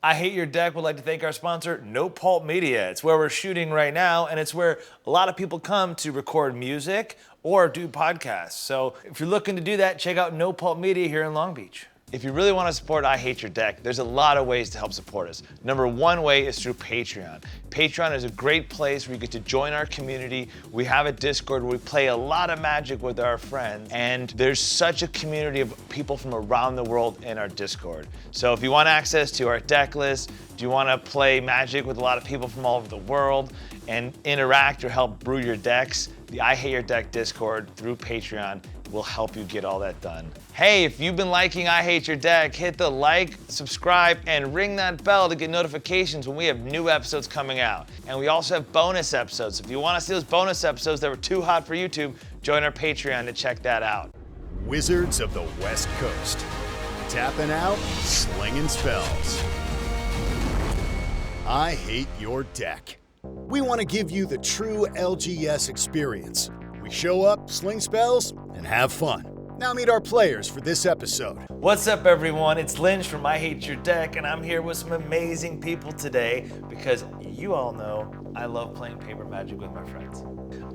I Hate Your Deck would like to thank our sponsor, No Pulp Media. It's where we're shooting right now, and it's where a lot of people come to record music or do podcasts. So if you're looking to do that, check out No Pulp Media here in Long Beach. If you really want to support I Hate Your Deck, there's a lot of ways to help support us. Number one way is through Patreon. Patreon is a great place where you get to join our community. We have a Discord where we play a lot of Magic with our friends, and there's such a community of people from around the world in our Discord. So if you want access to our deck list, do you want to play Magic with a lot of people from all over the world and interact or help brew your decks, the I Hate Your Deck Discord through Patreon will help you get all that done. Hey, if you've been liking I Hate Your Deck, hit the like, subscribe, and ring that bell to get notifications when we have new episodes coming out. And we also have bonus episodes. If you want to see those bonus episodes that were too hot for YouTube, join our Patreon to check that out. Wizards of the West Coast. Tapping out, slinging spells. I Hate Your Deck. We want to give you the true LGS experience. We show up, sling spells, and have fun. Now meet our players for this episode. What's up, everyone? It's Lynch from I Hate Your Deck, and I'm here with some amazing people today because you all know I love playing paper Magic with my friends.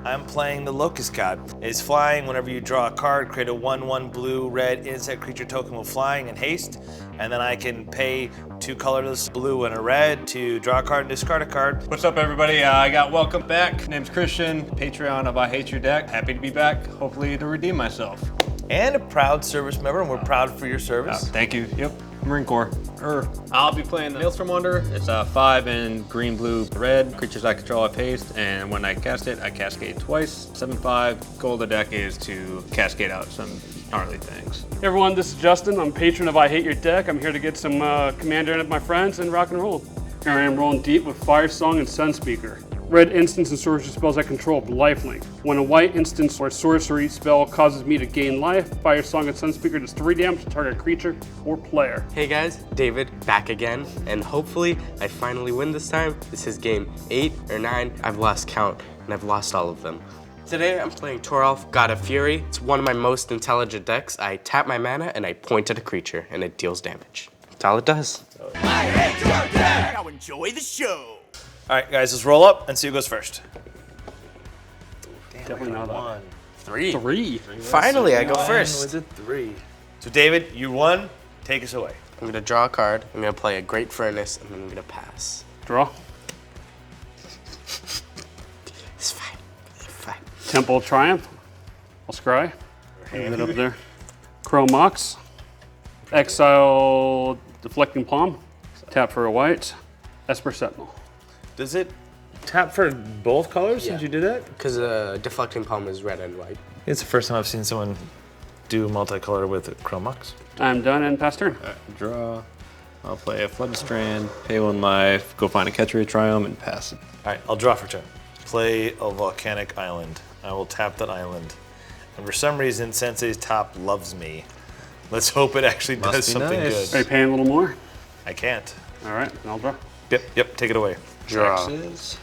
I'm playing the Locust God. It's flying. Whenever you draw a card, create a 1/1 blue-red insect creature token with flying and haste, and then I can pay 2 colorless blue and a red to draw a card and discard a card. What's up, everybody? I got welcome back. Name's Christian, Patreon of I Hate Your Deck. Happy to be back, hopefully to redeem myself. And a proud service member, and we're proud for your service. Thank you. Yep, Marine Corps. I'll be playing the Maelstrom Wonder. It's 5 in green, blue, red. Creatures I control have haste, and when I cast it, I cascade twice. 7/5. Goal of the deck is to cascade out some gnarly things. Hey everyone, this is Justin. I'm patron of I Hate Your Deck. I'm here to get some Commander in with my friends and rock and roll. Here I am rolling deep with Firesong and Sunspeaker. Red instants and sorcery spells I control have lifelink. When a white instance or sorcery spell causes me to gain life, Firesong and Sunspeaker does 3 damage to target creature or player. Hey guys, David, back again, and hopefully I finally win this time. This is game 8 or 9. I've lost count, and I've lost all of them. Today I'm playing Toralf, God of Fury. It's one of my most intelligent decks. I tap my mana and I point at a creature, and it deals damage. That's all it does. I Hate Your Deck! Now enjoy the show! All right, guys, let's roll up and see who goes first. Definitely not that. 3. 3. Finally, I go One first. was it 3? So David, you won. Take us away. I'm gonna draw a card. I'm gonna play a Great Furnace, and then I'm gonna pass. Draw. It's fine. It's fine. Temple of Triumph. I'll scry. Leave it up there. Chrome Mox. Exile Deflecting Palm. Tap for a white. Esper Sentinel. Does it tap for both colors since you did that? Because Deflecting Palm is red and white. It's the first time I've seen someone do multicolor with Chrome Mox. I'm done and pass turn. Draw. I'll play a Flooded Strand, pay 1 life, go find a Catchery Triumph, and pass it. All right, I'll draw for turn. Play a volcanic island. I will tap that island. And for some reason, Sensei's top loves me. Let's hope it actually Must does be something nice. Are you good. paying a little more? I can't. All right, and I'll draw. Yep, take it away. Draw. Taxes.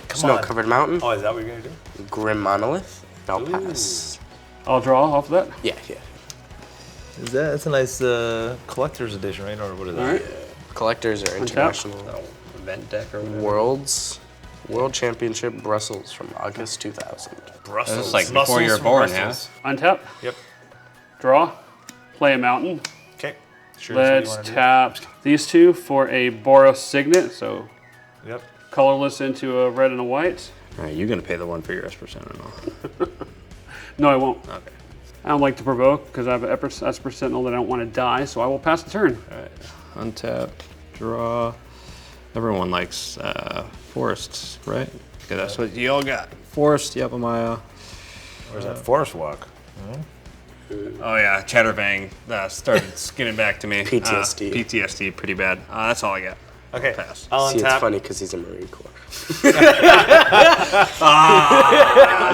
Come Snow-covered mountain. Oh, is that what you're gonna do? Grim Monolith. I'll pass. I'll draw off of that. Yeah. That's a nice collector's edition, right? Or what is that? All right. Collectors are international. Event deck or whatever. World Championship Brussels from August 2000. Brussels. This is like Muscles before you were from born, Brussels. Untap. Yep. Draw. Play a mountain. Okay. Sure. Let's tap these 2 for a Boros Signet. So Yep. colorless into a red and a white. All right, you're gonna pay the 1 for your Esper Sentinel. No, I won't. Okay. I don't like to provoke because I have an Esper Sentinel that I don't want to die, so I will pass the turn. All right. Untap. Draw. Everyone likes forests, right? Okay, that's what you all got. Forest, Yapamaya. Where's that forest walk? Oh yeah, Chatterbang started skinning back to me. PTSD. PTSD, pretty bad. That's all I got. Okay. Pass. I'll See, it's untap. funny because he's a Marine Corps.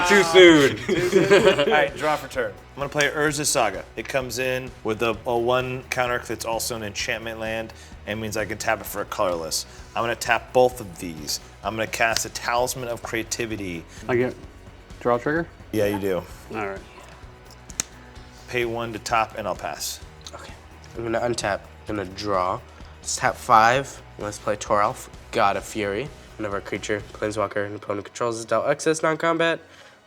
Too soon. All right, draw for turn. I'm gonna play Urza's Saga. It comes in with a 1 counter that's also an enchantment land and means I can tap it for a colorless. I'm gonna tap both of these. I'm gonna cast a Talisman of Creativity. I get draw trigger? Yeah, you do. All right. Pay 1 to top and I'll pass. Okay. I'm gonna untap. I'm gonna draw. Let's tap 5. Let's play Toralf, God of Fury. Whenever a creature, planeswalker, an opponent controls is dealt excess non-combat,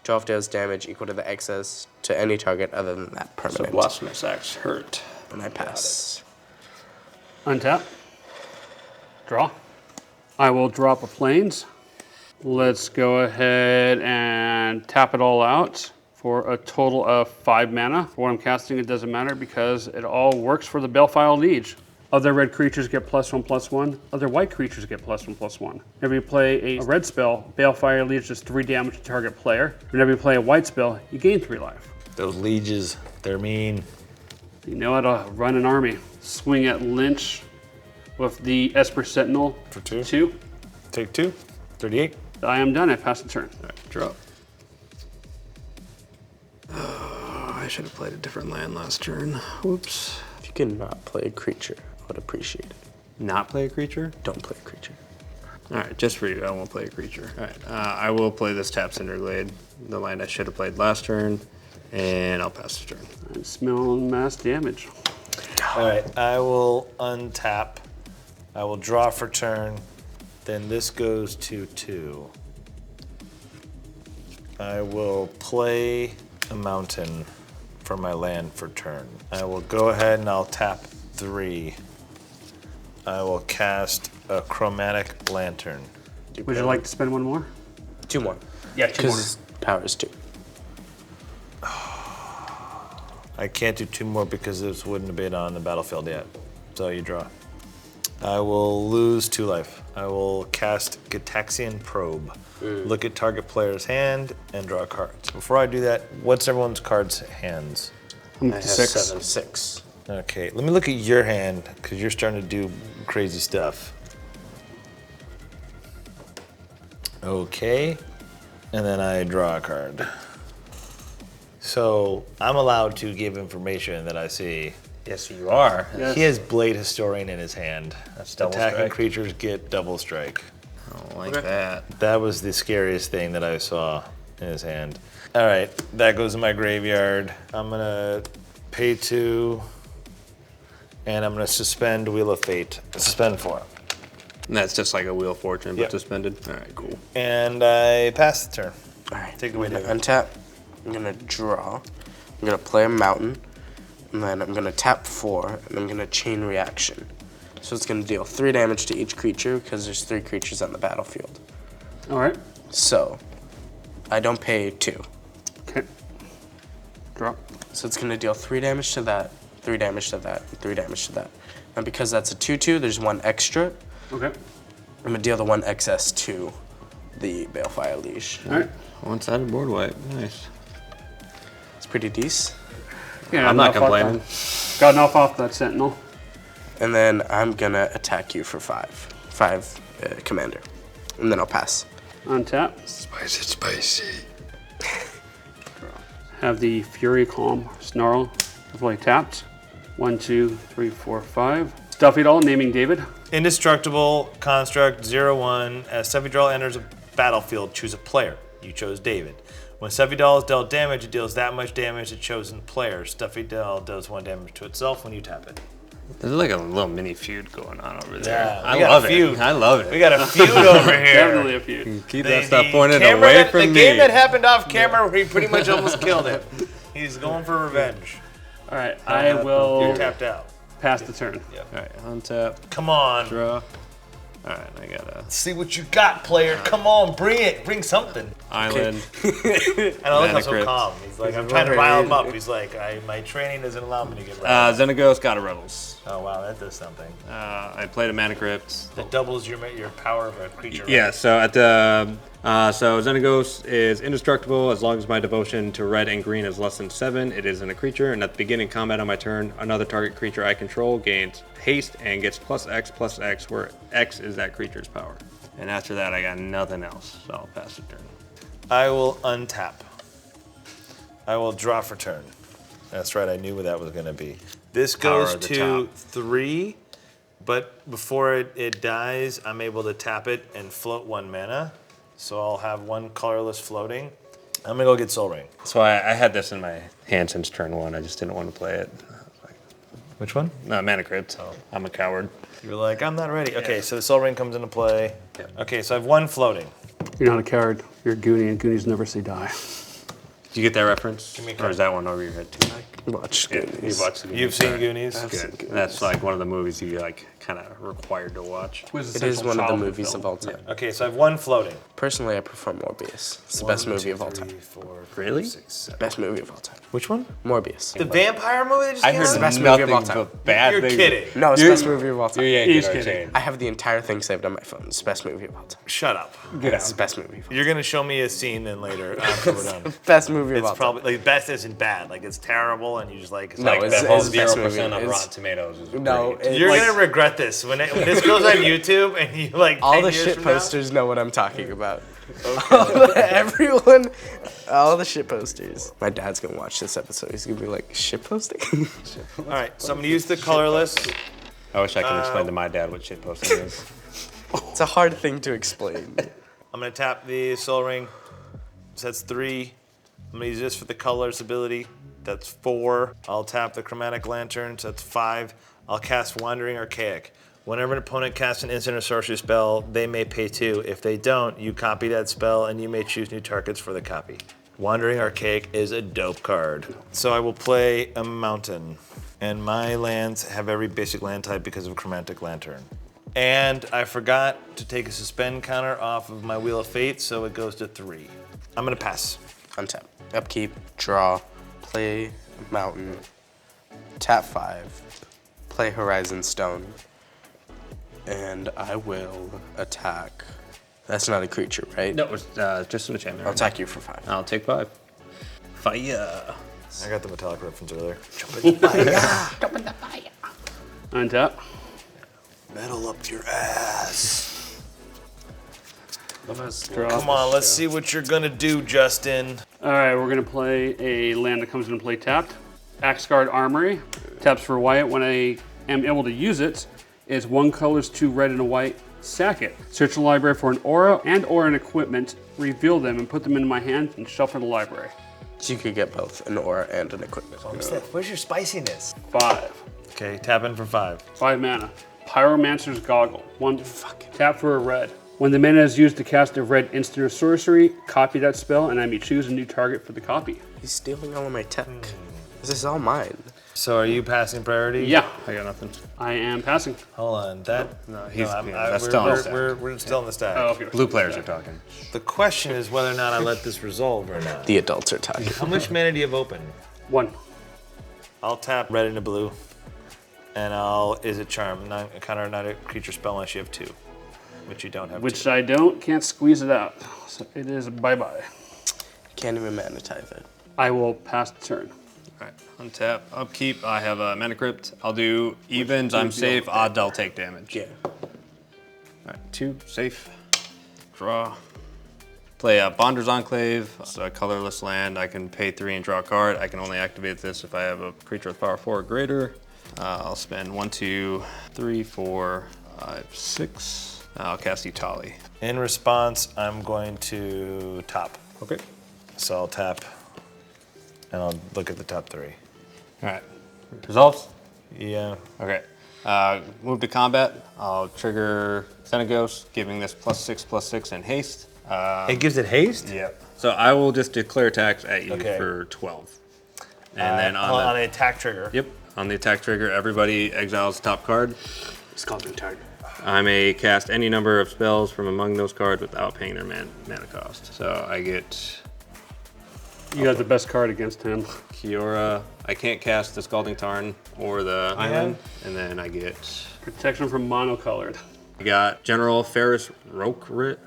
Toralf deals damage equal to the excess to any target other than that So permanent. Blasphemous Axe hurt. And I pass. Untap. Draw. I will drop a plains. Let's go ahead and tap it all out for a total of 5 mana. For what I'm casting, it doesn't matter because it all works for the Balefire Liege. Other red creatures get +1/+1. Other white creatures get +1/+1. Whenever you play a red spell, Balefire Liege does 3 damage to target player. Whenever you play a white spell, you gain 3 life. Those lieges, they're mean. You know how to run an army. Swing at Lynch with the Esper Sentinel For 2. 2. Take 2. 38. I am done. I pass the turn. All right, draw. I should have played a different land last turn. Whoops. If you can not play a creature, I would appreciate it. Not play a creature? Don't play a creature. All right, just for you, I won't play a creature. All right, I will play this Tap Cinderglade, the land I should have played last turn, and I'll pass the turn. I'm smelling mass damage. All right, I will untap. I will draw for turn. Then this goes to 2. I will play a mountain for my land for turn. I will go ahead and I'll tap 3. I will cast a Chromatic Lantern. Would you like to spend one more? 2 more. Yeah, 2 more. Because power is 2. I can't do 2 more because this wouldn't have been on the battlefield yet. So you draw. I will lose 2 life. I will cast Gitaxian Probe. Look at target player's hand and draw cards. Before I do that, what's everyone's cards' hands? I'm I have 6. 7. 6. Okay, let me look at your hand because you're starting to do crazy stuff. Okay, and then I draw a card. So I'm allowed to give information that I see. Yes, you are. Yes. He has Blade Historian in his hand. That's double Attacking strike. creatures get double strike. I don't like that. That was the scariest thing that I saw in his hand. All right, that goes in my graveyard. I'm gonna pay 2, and I'm gonna suspend Wheel of Fate. Suspend 4. And that's just like a Wheel of Fortune, but Yep. suspended. All right, cool. And I pass the turn. Alright. Take it away, I'm gonna David. untap. I'm gonna draw. I'm gonna play a mountain. And then I'm gonna tap 4. And I'm gonna chain reaction. So it's gonna deal 3 damage to each creature because there's 3 creatures on the battlefield. All right. So I don't pay 2. Okay. Draw. So it's gonna deal 3 damage to that, 3 damage to that, and 3 damage to that. And because that's a 2/2, there's 1 extra. Okay. I'm gonna deal the 1 excess to the Balefire Liege. All right. One-sided board wipe. Nice. It's pretty decent. Yeah, I'm not enough off complaining. that. Got enough off that Sentinel. And then I'm gonna attack you for 5. 5 commander. And then I'll pass. Untap. Spicy. Have the Fury Calm Snarl fully tapped. 1, 2, 3, 4, 5. Stuff it all, naming David. Indestructible construct 0/1. As Sevidral enters a battlefield, choose a player. You chose David. When Sevidal is dealt damage, it deals that much damage to chosen player. Sevidal does 1 damage to itself when you tap it. There's like a little mini feud going on over there. Yeah, I we got love a feud. it. I love it. We got a feud over here. Definitely a feud. Keep The- that stuff the pointed camera away that- from the me. game that happened off camera where he pretty much almost killed him. He's going for revenge. All right. I will You're tapped out. pass the turn. All right, untap, Come on. draw. All right, I got a See what you got, player. Come on, bring it. Bring something. island. And I like how so Mana calm. He's like, I'm trying to rile him up. He's like, my training doesn't allow me to get riled. Xenagos got a Rebels. Oh wow, that does something. I played a Mana Crypt. That doubles your power of a creature. Right? Yeah, so at the so Xenagos is indestructible as long as my devotion to red and green is less than 7. It isn't a creature, and at the beginning of combat on my turn, another target creature I control gains haste and gets +X, where X is that creature's power. And after that, I got nothing else, so I'll pass the turn. I will untap. I will draw for turn. That's right, I knew what that was going to be. This Power goes of the to top. 3, but before it dies, I'm able to tap it and float 1 mana. So I'll have 1 colorless floating. I'm gonna go get Soul Ring. So I had this in my hand since turn 1. I just didn't want to play it. Which one? Mana Crypt. I'm a coward. You're like, I'm not ready. Okay, so the Soul Ring comes into play. Yeah. Okay, so I have one floating. You're not a coward. You're a Goonie, and Goonies never say die. Did you get that reference? me a Or card. is that one over your head too? Watch Goonies. You've watched it. You've seen Goonies? I've Good. That's like one of the movies you like kind of required to watch. It is one of the movies of all time. Okay, so I have one floating. Personally, I prefer Morbius. It's the best movie of all time. 4, Really? 6, 7. Best movie of all time. Which one? Morbius. The vampire movie that just I came heard out? the best movie of all nothing time. but bad You're things. kidding. No, it's the best movie of all time. You're yanking He's our kidding. chain. I have the entire thing saved on my phone. It's the best movie of all time. Shut up. It's the best movie of all time. You're gonna show me a scene then later after we're done. Best movie of all It's time. probably like best isn't bad. Like it's terrible, and you just like. It's No, like it's- That whole it's the best 0% movie. on It's- Rotten Tomatoes is No, great. you're like, gonna regret this when this goes on YouTube and you like. all 10 the years shit from now- posters know what I'm talking about. Everyone, all the shit posters. My dad's gonna watch this episode. He's gonna be like, shit posting? All right, so I'm gonna use the colorless. I wish I could explain to my dad what shit posting is. It's a hard thing to explain. I'm gonna tap the Soul Ring. So that's 3. I'm gonna use this for the colors ability. That's 4. I'll tap the Chromatic Lantern. So that's 5. I'll cast Wandering Archaic. Whenever an opponent casts an instant or sorcery spell, they may pay 2. If they don't, you copy that spell and you may choose new targets for the copy. Wandering Archaic is a dope card. So I will play a mountain. And my lands have every basic land type because of Chromatic Lantern. And I forgot to take a suspend counter off of my Wheel of Fate, so it goes to 3. I'm gonna pass. Untap. Upkeep. Draw. Play Mountain. Tap 5. Play Horizon Stone. And I will attack. That's not a creature, right? No, it's just an enchantment. I'll attack you for 5. I'll take 5. Fire. I got the metallic reference earlier. Untap. Metal up your ass. Draw. Come on, let's see what you're gonna do, Justin. All right, we're gonna play a land that comes into play tapped. Axguard Armory. Taps for white. When I am able to use it, it's 1 colors, 2 red and a white. Sack it. Search the library for an aura and or an equipment. Reveal them and put them into my hand and shuffle the library. So you could get both an aura and an equipment. Where's your spiciness? 5. Okay, tap in for 5. 5 mana. Pyromancer's Goggle. 1. Tap for a red. When the mana is used to cast a red instant or sorcery, copy that spell, and I may choose a new target for the copy. He's stealing all of my tech. This is all mine. So are you passing priority? Yeah, I got nothing. I am passing. Hold on, that. No, we're, that's still on the stack. we're still in the stack. Oh, okay. Blue players are talking. The question is whether or not I let this resolve or not. The adults are talking. How much mana do you have open? 1. I'll tap red into blue, and is it charm? Not a creature spell unless you have 2, which you don't have. Which 2. I can't squeeze it out. So it is bye-bye. Can't even mana type it. I will pass the turn. All right, untap, upkeep. I have a Mana Crypt. I'll do evens. I'm safe. Odds, I'll take damage. Yeah. All right, 2, safe. Draw. Play a Bonder's Enclave. It's a colorless land. I can pay 3 and draw a card. I can only activate this if I have a creature with power 4 or greater. I'll spend 1, 2, 3, 4, 5, 6. I'll cast Utali. In response, I'm going to top. Okay. So I'll tap, and I'll look at the top 3. All right. Resolves? Yeah. Okay. Move to combat. I'll trigger Xenagos, giving this +6/+6 and haste. It gives it haste? Yeah. So I will just declare attacks at you Okay. for 12. And then on an attack trigger. Yep. On the attack trigger, everybody exiles the top card. Scalding Target. I may cast any number of spells from among those cards without paying their mana cost. So I get You got the best card against him. Kiora. I can't cast the Scalding Tarn or the Island. And then I get... Protection from monocolored. I got General Ferris Rokerik,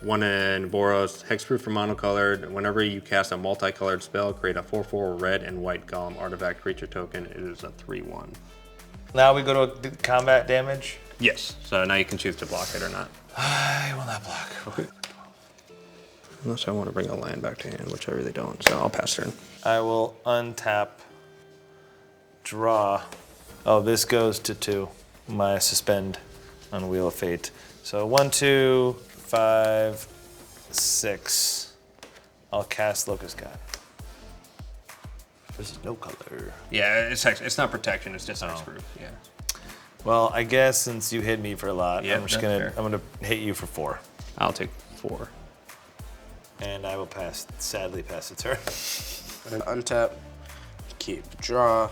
1 in Boros, hexproof for monocolored. Whenever you cast a multicolored spell, create a 4/4 red and white golem artifact creature token. It is a 3/1. Now we go to combat damage. Yes. So now you can choose to block it or not. I will not block. Okay. Unless I want to bring a land back to hand, which I really don't. So I'll pass turn. I will untap, draw. Oh, this goes to 2. My suspend on Wheel of Fate. So 1, 2, 5, 6. I'll cast Locust God. This is no color. Yeah, it's not protection. It's just hexproof. Yeah. Well, I guess since you hit me for a lot, Yep, I'm just that's gonna hit you for 4. I'll take 4. And I will sadly pass the turn. Untap, keep, draw,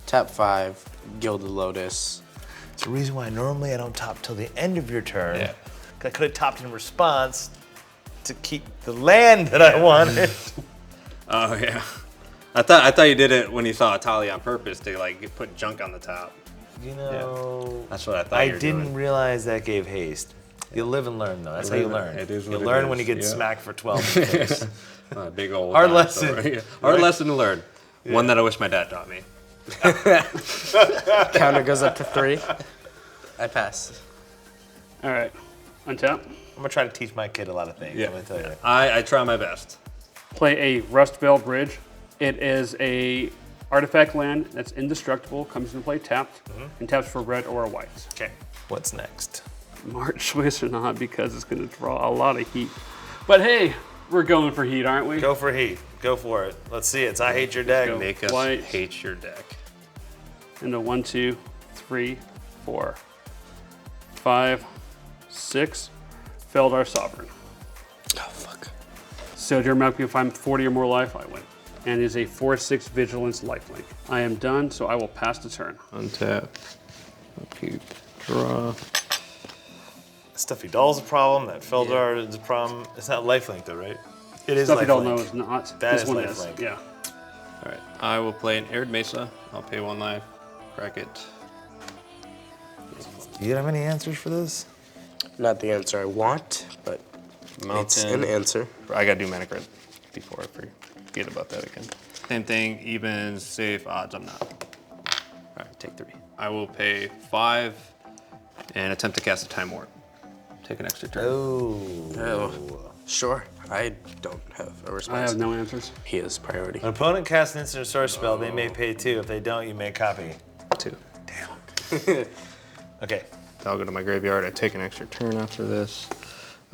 tap 5, Gilded Lotus. It's the reason why normally I don't top till the end of your turn. Yeah. I could have topped in response to keep the land that I wanted. Oh yeah. I thought you did it when you saw Atalia on purpose to like put junk on the top. You know, That's what I thought. I you were didn't doing. realize that gave haste. You live and learn, though. That's how you learn. It is you what it learn is, when you get yeah. smacked for 12 in the face. Big old Hard dinosaur. lesson. Yeah. Hard lesson to learn. One that I wish my dad taught me. Counter goes up to 3. I pass. All right, untap. I'm gonna try to teach my kid a lot of things. I'm gonna tell you. I try my best. Play a Rustvale Bridge. It is a artifact land that's indestructible, comes into play tapped, and taps for red or white. Okay. What's next? Smart choice or not, because it's going to draw a lot of heat. But hey, we're going for heat, aren't we? Go for heat. Go for it. Let's see. It's I hate your deck. go. Make us White. hate your deck. Into 1, 2, 3, 4, 5, 6. Feldar Sovereign. Oh, fuck. So your map, if I'm 40 or more life, I win. And is a 4/6 Vigilance lifelink. I am done, so I will pass the turn. Untap. Upkeep. Draw. Stuffy Doll's a problem. That Feldar is a problem. It's not lifelink though, right? It is Stuff you don't lifelink. know is not. That this is one lifelink. is. Yeah. All right. I will play an Arid Mesa. I'll pay 1 life. Crack it. Do you have any answers for this? Not the answer I want, but it's an answer. I gotta do mana crit before I forget about that again. Same thing, evens, safe, odds, I'm not. All right, take 3. I will pay 5 and attempt to cast a Time Warp. Take an extra turn. Oh, sure. I don't have a response. I have no answers. He is priority. An opponent casts an instant or sorcery spell. They may pay 2. If they don't, you may copy. 2. Okay. I'll go to my graveyard. I take an extra turn after this.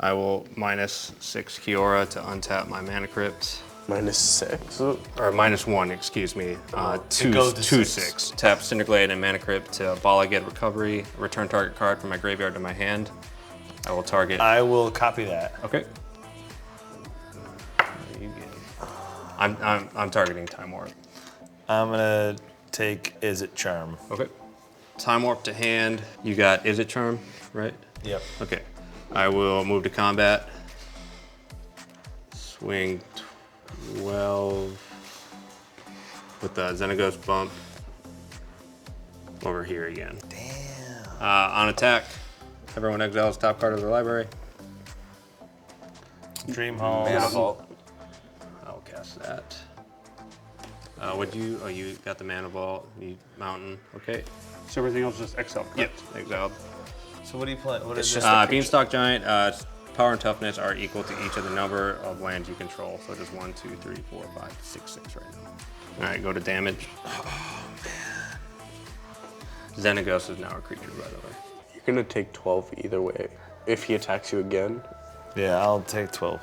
I will -6 Kiora to untap my Mana Crypt. -6. Or -1, excuse me. Two, goes to 2, 6. 6. Tap Cinderglade and Mana Crypt to Bala get recovery. Return target card from my graveyard to my hand. I will target. I will copy that. Okay. I'm targeting Time Warp. I'm gonna take Is It Charm. Okay. Time Warp to hand. You got Is It Charm, right? Yep. Okay. I will move to combat. Swing 12 with the Xenagos bump over here again. Damn. On attack, everyone exiles top card of their library. Dream Hall. Mana Vault. I'll cast that. Would you? Oh, you got the Mana Vault, the Mountain. Okay. So everything else is just exile. Yep. Correct? Exiled. So what do you play? What It's is just it? a Beanstalk Giant. Power and toughness are equal to each of the number of lands you control. So just 1, 2, 3, 4, 5, 6, 6 right now. All right, go to damage. Oh man. Xenagos is now a creature, by the way. You're gonna take 12 either way. If he attacks you again, Yeah, I'll take 12.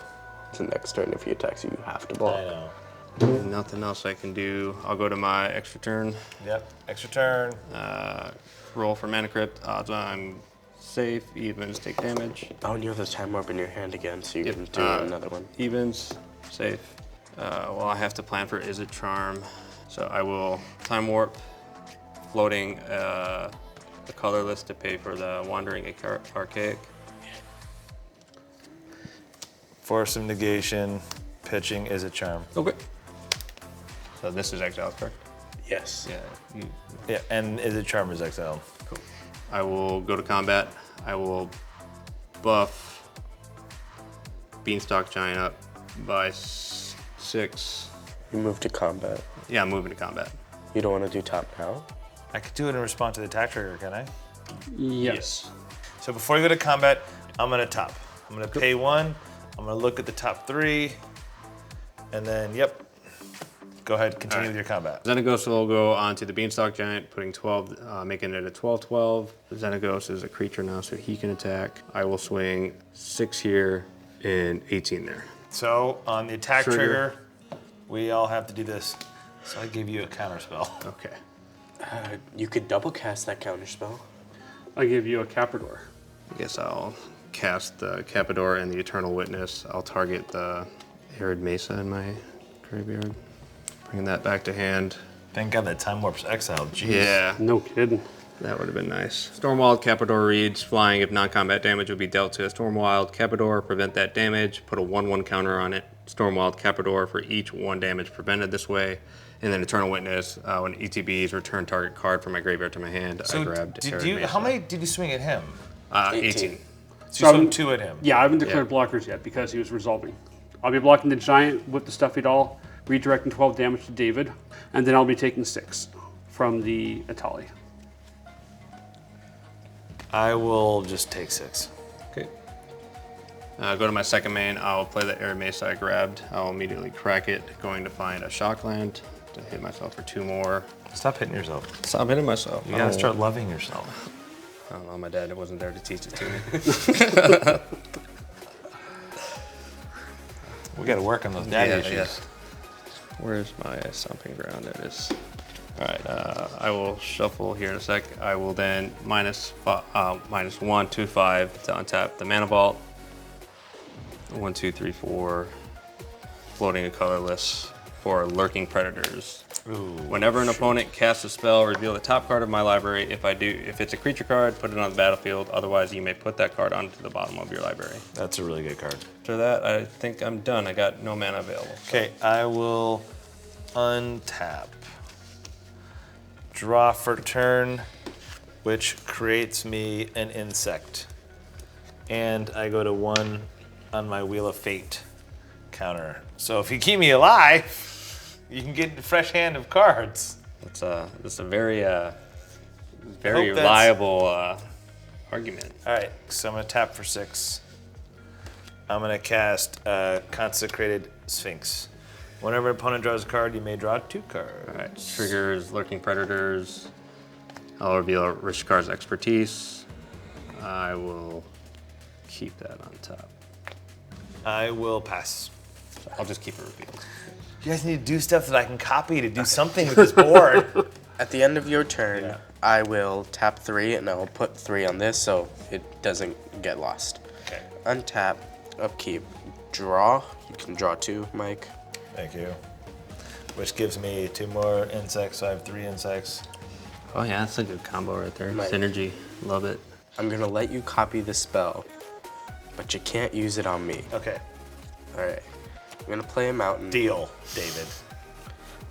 it's the next turn. If he attacks you, you have to I block. know. Nothing else I can do. I'll go to my extra turn. Yep. Extra turn. Roll for Mana Crypt. Odds I'm safe. Evens take damage. Oh, and you have the Time Warp in your hand again, so you Yep, can do another one. Evens, safe. Well, I have to plan for Is It Charm. So I will Time Warp, floating the colorless to pay for the Wandering Archaic. Force of Negation. Pitching Is It Charm. Okay. So this is exiled, correct? Yes. Yeah. Yeah, and Is It Charm is exiled. Cool. I will go to combat. I will buff Beanstalk Giant up by 6. You move to combat. Yeah, I'm moving to combat. You don't want to do top now? I could do it in response to the attack trigger, can I? Yes. So before you go to combat, I'm gonna top. I'm gonna pay 1. I'm gonna look at the top 3. And then, yep. Go ahead, continue with your combat. Xenagos will go onto the Beanstalk Giant, putting 12, making it a 12/12. Xenagos is a creature now, so he can attack. I will swing 6 here and 18 there. So on the attack Trigger. trigger, we all have to do this. So I give you a counter spell. Okay. You could double cast that counter spell. I give you a Caprador. I guess I'll cast the Capador and the Eternal Witness. I'll target the Arid Mesa in my graveyard. Bringing that back to hand. Thank God that Time Warp's exiled. Jeez. Yeah, No kidding. that would have been nice. Stormwild Capador reads, flying if non-combat damage would be dealt to a Stormwild Capador, prevent that damage, put a 1/1 counter on it. Stormwild Capador for each 1 damage prevented this way. And then Eternal Witness, when ETBs return target card from my graveyard to my hand, I grabbed Arid Mesa. How many did you swing at him? 18. So you swung 2 at him. Yeah, I haven't declared blockers yet because he was resolving. I'll be blocking the Giant with the Stuffy Doll, redirecting 12 damage to David, and then I'll be taking 6 from the Atali. I will just take 6. Okay. Go to my second main. I'll play the Arid Mesa I grabbed. I'll immediately crack it, going to find a Shockland to hit myself for 2 more. Stop hitting yourself. Stop hitting myself. You gotta start loving yourself. I don't know, my dad wasn't there to teach it to me. We gotta work on those dad issues. Yeah. Where's my stomping ground? There it is. All right, I will shuffle here in a sec. I will then -1, -2, 5 to untap the Mana Vault. 1, 2, 3, 4. Floating and colorless for Lurking Predators. Ooh. Whenever an opponent casts a spell, reveal the top card of my library. If it's a creature card, put it on the battlefield. Otherwise, you may put that card onto the bottom of your library. That's a really good card. After that, I think I'm done. I got no mana available. Okay, I will untap. Draw for turn, which creates me an insect. And I go to 1 on my Wheel of Fate counter. So if you keep me alive, you can get a fresh hand of cards. That's a very that's- reliable argument. All right, so I'm gonna tap for 6. I'm gonna cast Consecrated Sphinx. Whenever an opponent draws a card, you may draw 2 cards. All right, triggers, Lurking Predators. I'll reveal Rishkar's Expertise. I will keep that on top. I will pass. I'll just keep it revealed. You guys need to do stuff that I can copy to do something with this board. At the end of your turn, Yeah. I will tap 3 and I'll put 3 on this so it doesn't get lost. Okay. Untap, upkeep, draw. You can draw 2, Mike. Thank you. Which gives me 2 more insects, so I have 3 insects. Oh yeah, that's a good combo right there. Right. Synergy, love it. I'm gonna let you copy the spell, but you can't use it on me. Okay. All right. I'm gonna play a mountain. Deal, David.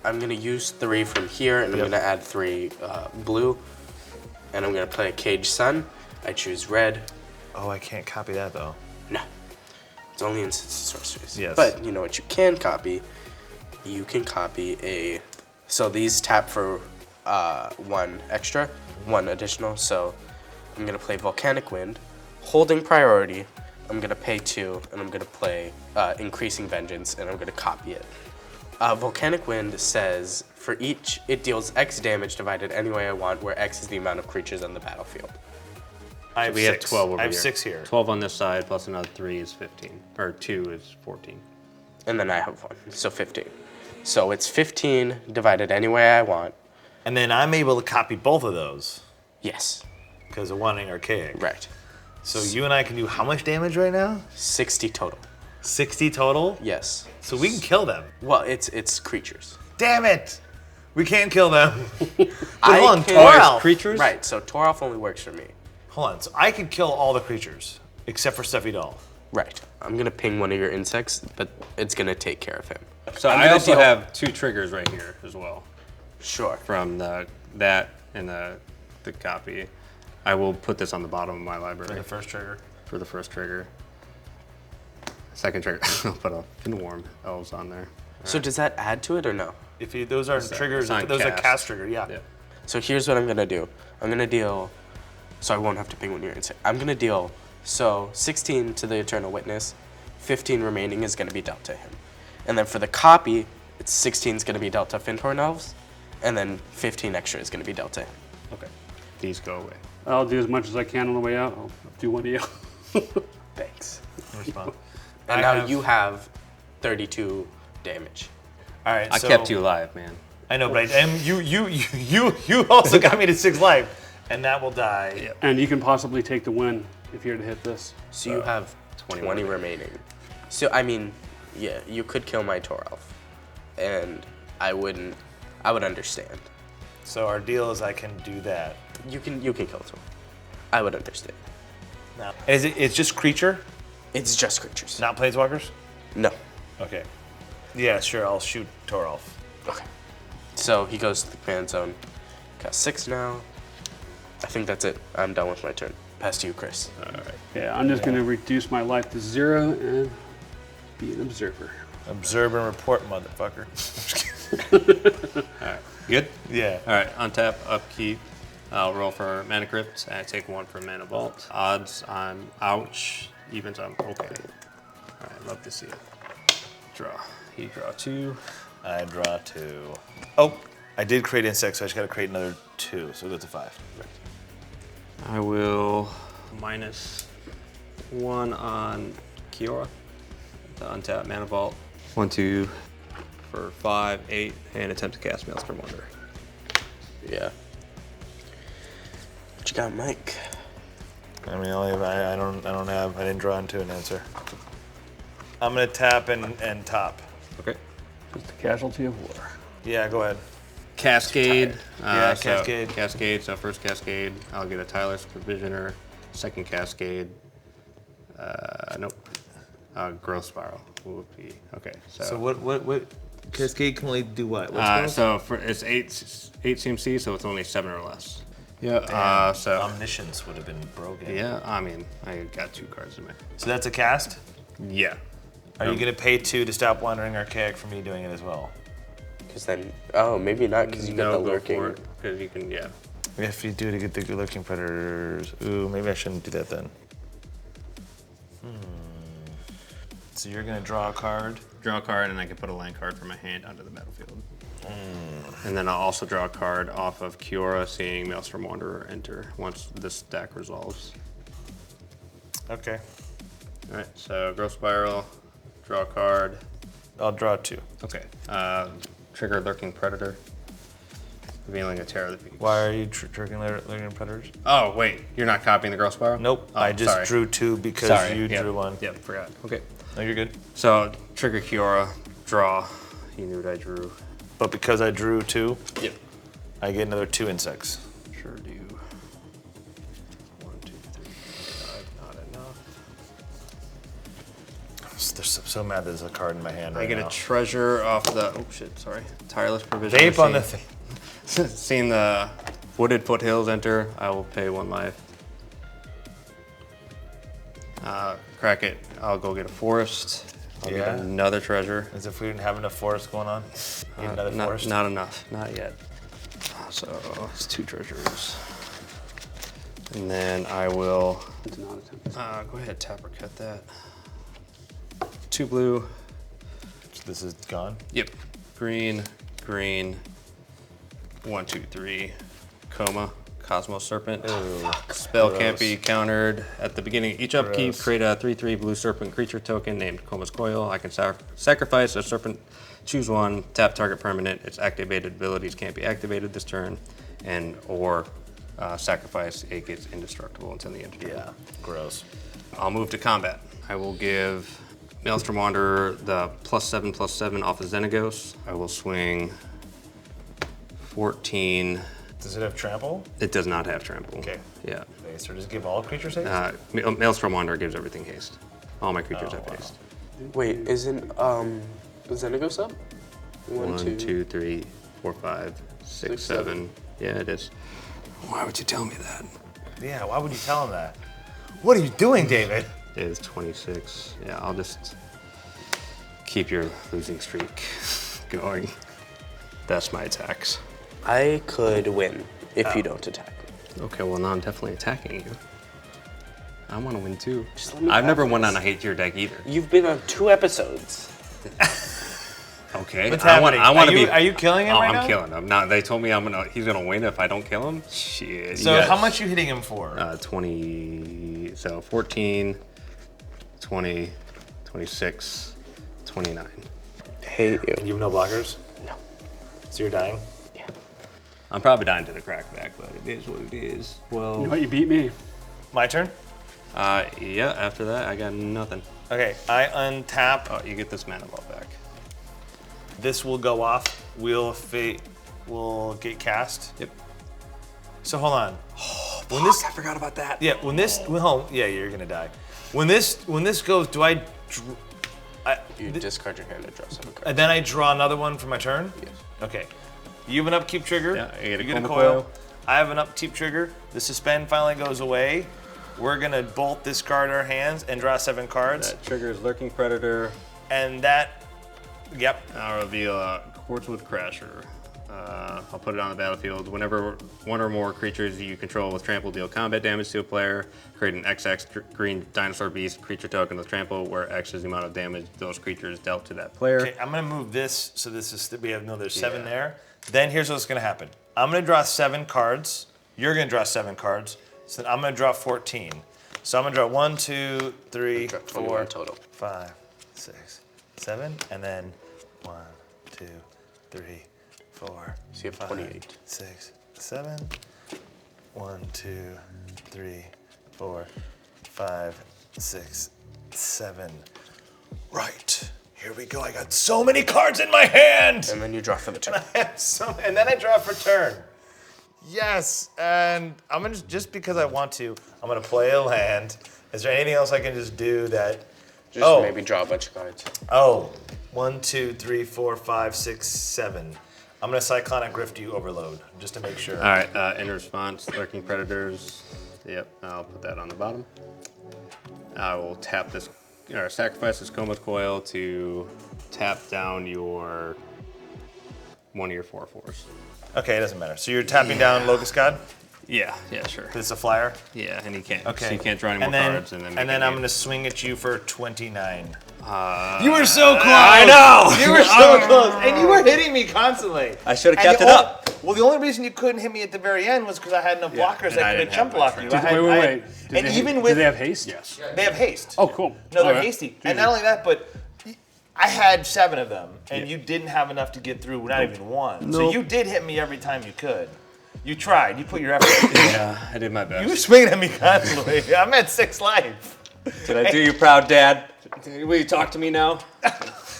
I'm gonna use 3 from here, and I'm gonna add 3 blue. And I'm gonna play a Cage Sun. I choose red. Oh, I can't copy that though. No, it's only in sorceries. Yes. But you know what you can copy? You can copy a. So these tap for 1 extra, 1 additional. So I'm gonna play Volcanic Wind, holding priority. I'm gonna pay 2, and I'm gonna play Increasing Vengeance, and I'm gonna copy it. Volcanic Wind says, for each, it deals X damage divided any way I want, where X is the amount of creatures on the battlefield. I have We 6. have 12 over I have here. 6 here. 12 on this side, plus another 3 is 15. Or 2 is 14. And then I have 1, so 15. So it's 15 divided any way I want. And then I'm able to copy both of those Yes, because of wanting archaic. right. So you and I can do how much damage right now? 60 total. 60 total? Yes. So we can kill them. Well, it's creatures. Damn it! We can't kill them. I Hold on, can- Toralf. Creatures? Right, so Toralf only works for me. Hold on, so I could kill all the creatures except for Stuffy Doll. Right. I'm gonna ping one of your insects, but it's gonna take care of him. So I'm I gonna also deal- have 2 triggers right here as well. Sure. From that and the copy. I will put this on the bottom of my library. The first trigger. For the first trigger. Second trigger, I'll put a Warm Elves on there. So does that add to it or no? If you, those aren't triggers, it's not those are cast. cast trigger, yeah. Yeah. So here's what I'm gonna do. I'm gonna deal, so I won't have to ping one of your insects. I'm gonna deal, so 16 to the Eternal Witness, 15 remaining is gonna be dealt to him. And then for the copy, it's 16 is gonna be dealt to Fintorn Elves, and then 15 extra is gonna be dealt to him. Okay. These go away. I'll do as much as I can on the way out. I'll do one of you. Thanks. Respond. And now you have 32 damage. All right, I so kept you alive, man. I know, but you also got me to 6 life, and that will die. Yep. And you can possibly take the win if you're to hit this. So you have 20 remaining. So, I mean, yeah, you could kill my Toralf, and I would understand. So our deal is I can do that. You can kill Toralf. I would understand. Now, it's just creature, It's just creatures. not planeswalkers? No. Okay. Yeah, sure, I'll shoot Toralf. Okay. So he goes to the command zone. Got 6 now. I think that's it. I'm done with my turn. Pass to you, Chris. All right. Yeah, I'm just going to reduce my life to 0 and be an observer. Observe and report, motherfucker. All right. Good? Yeah. All right. Untap, upkeep. I'll roll for Mana Crypt, and I take 1 for Mana Vault. Odds, I'm ouch. Evens, I'm okay. All right, love to see it. Draw. He draw 2. I draw 2. Oh, I did create insects, so I just gotta create another 2, so go to 5. I will -1 on Kiora. The untap Mana Vault. 1, 2 for 5, 8, and attempt to cast Maelstrom Wonder. Yeah. What you got, Mike? I mean, I didn't draw into an answer. I'm gonna tap and top. Okay. Just a casualty of war. Yeah, go ahead. Cascade. Yeah, so Cascade. Cascade. So first Cascade, I'll get a Tireless Provisioner. Second Cascade. Nope. Growth Spiral will be okay. So what? Cascade can only do what? What's So for it's 8 CMC, so it's only 7 or less. Yeah. So Omniscience would have been broken. yeah, I mean, I got 2 cards in my. So that's a cast? Yeah. Are you gonna pay 2 to stop Wandering Archaic for me doing it as well? Because then, maybe not, because you got the lurking. Because you can, yeah. If you do to get the lurking predators. Ooh, maybe I shouldn't do that then. So you're gonna draw a card. Draw a card, and I can put a land card from my hand onto the battlefield. And then I'll also draw a card off of Kiora, seeing Maelstrom Wanderer enter once this deck resolves. Okay. All right, so Growth Spiral, draw a card. I'll draw 2. Okay. Trigger Lurking Predator, revealing a Terror of the Beast. Why are you triggering lurking predators? Oh, wait, you're not copying the Growth Spiral? Nope. Oh, I just sorry. drew 2 because Sorry. you Yep. drew 1. Yep, forgot. Okay. No, you're good. So, trigger Kiora, draw. You knew what I drew. But because I drew 2, Yep. I get another 2 insects. Sure do. 1, 2, 3, 4, 5, not enough. I'm so mad there's a card in my hand right I get now. a treasure off the, oh shit, sorry. Tireless Provision. Vape on the thing. Seeing the Wooded Foothills enter, I will pay 1 life. Crack it, I'll go get a forest. I'll Yeah? get another treasure. As if we didn't have enough forest going on. Need another forest. Not enough, not yet. So it's 2 treasures. And then I will, It's not attempt. go ahead, tap or cut that. 2 blue. This is gone. Yep. Green, green. 1, 2, 3. Coma. Cosmos Serpent. Spell can't be countered. At the beginning of each upkeep, create a 3/3 blue serpent creature token named Coma's Coil. I can sacrifice a serpent, choose 1, tap target permanent. Its activated abilities can't be activated this turn, or sacrifice it gets indestructible until the end of the turn. Yeah, gross. I'll move to combat. I will give Maelstrom Wanderer the +7/+7 off of Xenagos. I will swing 14. Does it have trample? It does not have trample. Okay. Yeah. Okay, so just give all creatures haste? Maelstrom Wanderer gives everything haste. All my creatures have haste. Wait, isn't Xenagos up? 1, 2, 3, 4, 5, 6, 7. Yeah, it is. Why would you tell me that? Yeah, why would you tell him that? What are you doing, David? It is 26. Yeah, I'll just keep your losing streak going. That's my attacks. I could win if you don't attack me. Okay, well now I'm definitely attacking you. I want to win too. Just let me I've have never won this. on a hate your deck either. You've been on 2 episodes. Okay. What's I want happening? to be. Are you killing him Oh, right I'm now? killing him. No, they told me he's gonna win if I don't kill him. Shit. So how much you hitting him for? 20. So 14, 20, 26, 29. Hate you. You have no blockers? No. So you're dying? Yeah. I'm probably dying to the crackback, but it is what it is. Well, You know what? You beat me. My turn? yeah, after that, I got nothing. Okay, I untap. Oh, you get this mana ball back. This will go off. Wheel of Fate will get cast. Yep. So hold on. I forgot about that. Yeah, when this, yeah, you're gonna die. When this goes, do I, You discard your hand and draw 7 cards. and then I draw another one for my turn? Yes. Okay. You have an upkeep trigger. Yeah, I get a you get a coma coil. coil. I have an upkeep trigger. The suspend finally goes away. We're gonna bolt discard our hands and draw 7 cards. That triggers Lurking Predator. And that, yep. I'll reveal a Quartzwood Crasher. I'll put it on the battlefield. Whenever one or more creatures you control with trample deal combat damage to a player, create an XX green dinosaur beast creature token with trample, where X is the amount of damage those creatures dealt to that player. Okay, I'm gonna move this, so this is, there's 7 there. Then here's what's gonna happen. I'm gonna draw 7 cards. You're gonna draw 7 cards. So then I'm gonna draw 14. So I'm gonna draw 1, 2, 3, Draw 4, 21 total. 5, 6, 7, and then 1, 2, 3, 4, So you have 5, 28. 6, 7. 1, 2, 3, 4, 5, 6, 7. Right. Here we go. I got so many cards in my hand. And then you draw for the turn. And then I draw for turn. Yes, and I'm gonna just because I want to, I'm gonna play a land. Is there anything else I can just do that? Just maybe draw a bunch of cards. Oh, 1, 2, 3, 4, 5, 6, 7. I'm gonna Cyclonic Rift you Overload just to make sure. All right, in response, Lurking Predators. Yep, I'll put that on the bottom. I will tap this, or sacrifice this Coma's Coil to tap down your one of your 4/4s. Okay, it doesn't matter. So you're tapping down Locust God. Yeah, sure. It's a flyer. Yeah, and he can't. Okay. So you can't draw any more cards, and then I'm gonna swing at you for 29. You were so close. I know. You were so close, and you were hitting me constantly. I should have And kept it up. Well, the only reason you couldn't hit me at the very end was because I had no blockers and that I could have didn't jump have my blocked you. friends. Wait. And even with do they have haste? Yes. they have haste. Oh, cool. No, they're Alright. hasty. And not only that, but I had 7 of them, and you didn't have enough to get through, not even one. So you did hit me every time you could. You tried. You put your effort. Yeah, I did my best. You were swinging at me constantly. I'm at 6 life. Did I do you proud, Dad? Will you talk to me now?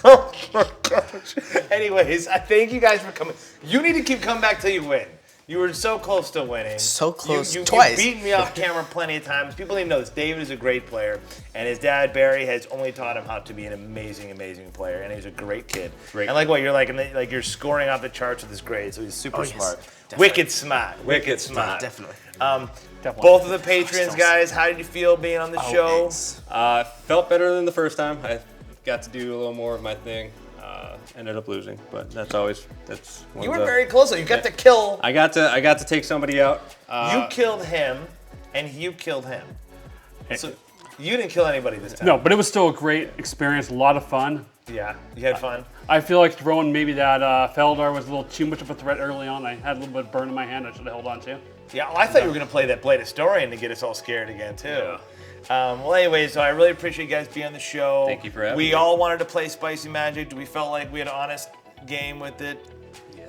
Oh my gosh. Anyways, I thank you guys for coming. You need to keep coming back till you win. You were so close to winning. So close, You twice. beat me off camera plenty of times. People need to know this. David is a great player, and his dad Barry has only taught him how to be an amazing, amazing player. And he's a great kid. Great. And like what you're like you're scoring off the charts with his grades. So he's super yes. smart. Definitely. Wicked smart. Wicked smart. Definitely. Both of the patrons, guys. How did you feel being on the show? Felt better than the first time. I got to do a little more of my thing. Ended up losing, but that's one You of were the- very close. Though. You got to kill. I got to take somebody out. You killed him, and you killed him. So you didn't kill anybody this time. No, but it was still a great experience, a lot of fun. Yeah, you had fun. I feel like throwing maybe that Feldar was a little too much of a threat early on. I had a little bit of burn in my hand I should have held on to. Yeah, well, I thought you were gonna play that Blade Historian to get us all scared again too. Well, anyways, so I really appreciate you guys being on the show. Thank you for having We me. all wanted to play Spicy Magic. We felt like we had an honest game with it.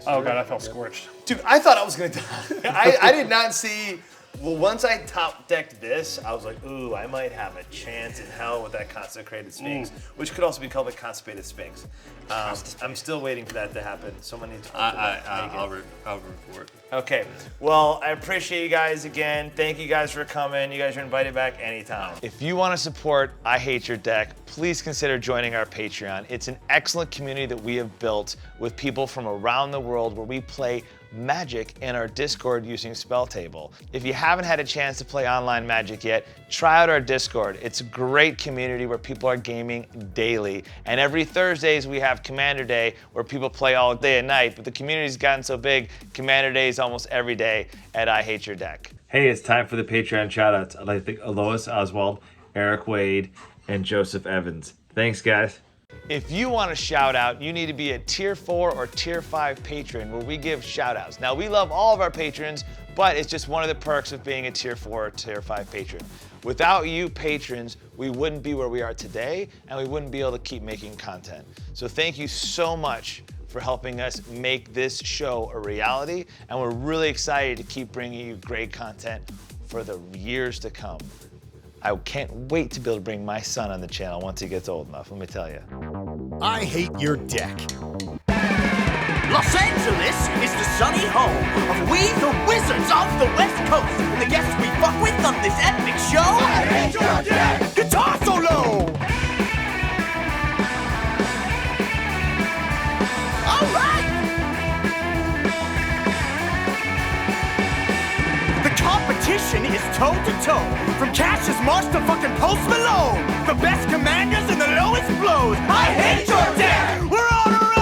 Oh god, I felt scorched. Dude, I thought I was gonna die. I did not see. Well, once I top decked this, I was like, ooh, I might have a chance in hell with that Consecrated Sphinx, which could also be called the Constipated Sphinx. I'm still waiting for that to happen. Someone needs to I'll report. Okay, well, I appreciate you guys again. Thank you guys for coming. You guys are invited back anytime. If you want to support I Hate Your Deck, please consider joining our Patreon. It's an excellent community that we have built with people from around the world where we play Magic in our Discord using Spelltable. If you haven't had a chance to play online Magic yet, try out our Discord. It's a great community where people are gaming daily. And every Thursdays we have Commander Day where people play all day and night, but the community's gotten so big, Commander Day is almost every day at I Hate Your Deck. Hey, it's time for the Patreon shoutouts. I'd like to thank Alois Oswald, Eric Wade, and Joseph Evans. Thanks, guys. If you want a shout out, you need to be a tier 4 or tier 5 patron where we give shout outs. Now, we love all of our patrons, but it's just one of the perks of being a tier 4 or tier 5 patron. Without you patrons, we wouldn't be where we are today, and we wouldn't be able to keep making content. So thank you so much for helping us make this show a reality, and we're really excited to keep bringing you great content for the years to come. I can't wait to be able to bring my son on the channel once he gets old enough, let me tell you. I Hate Your Deck. Los Angeles is the sunny home of we the Wizards of the West Coast. And the guests we fuck with on this epic show, I Hate Your Deck! Guitar solo! Alright! The competition is toe to toe. From Cassius Marsh to fucking Post Malone. The best commanders and the lowest blows. I hate your deck! We're on a roll!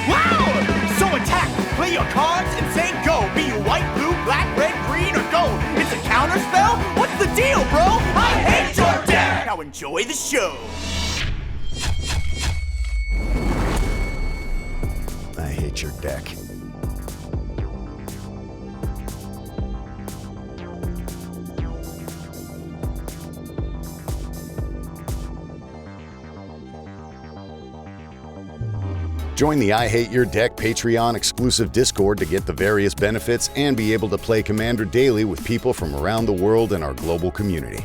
Wow! So attack, play your cards and say go. Be you white, blue, black, red, green, or gold. It's a counter spell? What's the deal, bro? I hate your deck! Now enjoy the show. I Hate Your Deck. Join the I Hate Your Deck Patreon exclusive Discord to get the various benefits and be able to play Commander daily with people from around the world in our global community.